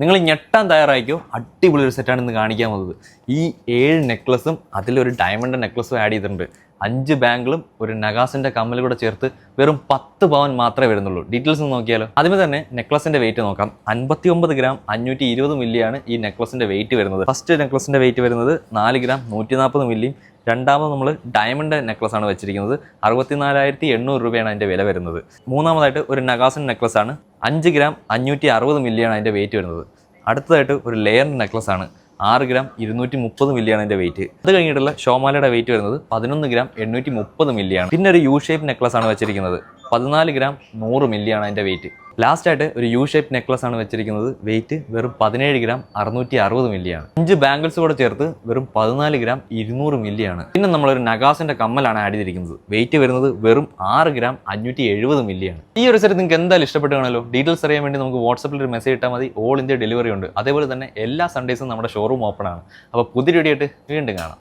നിങ്ങൾ ഞെട്ടാൻ തയ്യാറായിക്കോ, അടിപൊളി ഒരു സെറ്റാണ് ഇന്ന് കാണിക്കാൻ പോകുന്നത്. ഈ 7 നെക്ലസും അതിലൊരു ഡയമണ്ട് നെക്ലസും ആഡ് ചെയ്തിട്ടുണ്ട്. 5 ബാങ്കിളും ഒരു നഗാസിന്റെ കമ്മൽ കൂടെ ചേർത്ത് വെറും 10 പവൻ മാത്രമേ വരുന്നുള്ളൂ. ഡീറ്റെയിൽസ് നോക്കിയാലോ. ആദ്യമേ തന്നെ നെക്ലസിന്റെ വെയിറ്റ് നോക്കാം. 59 ഗ്രാം 520 മില്ലിയാണ് ഈ നെക്ലസിന്റെ വെയിറ്റ് വരുന്നത്. ഫസ്റ്റ് നെക്ലസിന്റെ വെയിറ്റ് വരുന്നത് 4 ഗ്രാം 140 മില്ലിയും. രണ്ടാമത് നമ്മൾ ഡയമണ്ട് നെക്ലസ് ആണ് വെച്ചിരിക്കുന്നത്. 64,800 രൂപയാണ് അതിൻ്റെ വില വരുന്നത്. മൂന്നാമതായിട്ട് ഒരു നഗാസിൻ നെക്ലസ് ആണ്. 5 ഗ്രാം 560 മില്ലിയാണ് അതിൻ്റെ വെയിറ്റ് വരുന്നത്. അടുത്തതായിട്ട് ഒരു ലെയർ നെക്ലസ് ആണ്. 6 ഗ്രാം 230 മില്ലിയാണ് അതിൻ്റെ വെയിറ്റ്. അത് കഴിഞ്ഞിട്ടുള്ള ഷോമാലയുടെ വെയിറ്റ് വരുന്നത് 11 ഗ്രാം 830 മില്ലിയാണ്. പിന്നെ ഒരു യു ഷേപ്പ് നെക്ലസ് ആണ് വെച്ചിരിക്കുന്നത്. 14 ഗ്രാം 100 മില്ലിയാണ് അതിൻ്റെ വെയിറ്റ്. ലാസ്റ്റ് ആയിട്ട് ഒരു യു ഷേപ്പ് നെക്ലസ് ആണ് വെച്ചിരിക്കുന്നത്. വെയിറ്റ് വെറും 17 ഗ്രാം 660 മില്ലിയാണ്. 5 ബാംഗിൾസ് കൂടെ ചേർത്ത് വെറും 14 ഗ്രാം 200 മില്ലിയാണ്. പിന്നെ നമ്മളൊരു നഗാസിന്റെ കമ്മലാണ് ആഡ് ചെയ്തിരിക്കുന്നത്. വെയിറ്റ് വരുന്നത് വെറും 6 ഗ്രാം 570 മില്ലിയാണ്. ഈ ഒരു സെറ്റ് നിങ്ങൾക്ക് എന്തായാലും ഇഷ്ടപ്പെട്ടു കാണല്ലോ. ഡീറ്റെയിൽസ് അറിയാൻ വേണ്ടി നമുക്ക് വാട്സപ്പിൽ ഒരു മെസ്സേജ് ഇട്ടാൽ മതി. ഓൾ ഇന്ത്യ ഡെലിവറി ഉണ്ട്. അതേപോലെ തന്നെ എല്ലാ സൺഡേസും നമ്മുടെ ഷോറൂം ഓപ്പൺ ആണ്. അപ്പോൾ പുതിയ വീഡിയോ ആയിട്ട് വീണ്ടും കാണാം.